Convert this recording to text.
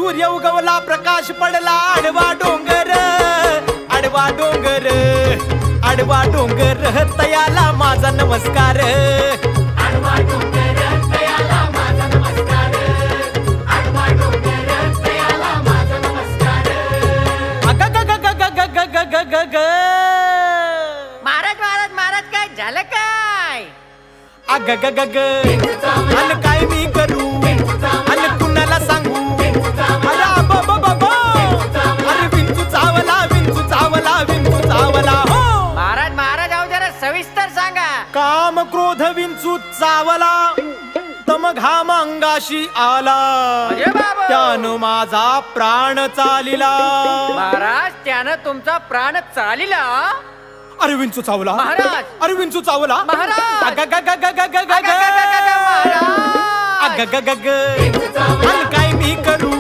सूर्य उगवला प्रकाश पडला आडवा डोंगर आडवा डोंगर आडवा डोंगर तयाला माझा नमस्कार आडवा डोंगर तयाला माझा नमस्कार आडवा डोंगर तयाला माझा नमस्कार अग ग ग ग ग ग ग ग ग ग महाराज महाराज महाराज काय झालं काय? अग ग ग ग अन काय मी करू अन कुणाला सांगू अरे ब ब ब ब अरे विंचू चावला विंचू चावला विंचू चावला हो महाराज महाराज अहो जरा सविस्तर सांगा. काम क्रोध विंचू चावला तम घाम अंगाशी आला अरे बाबा. त्यानं माझा प्राण चालिला महाराज त्यानं तुमचा प्राण चालिला. अरे विंचू चावला महाराज. अरे विंचू चावला महाराज. अग ग ग ग ग ग ग ग महाराज. अग ग ग ग अन काय मी करू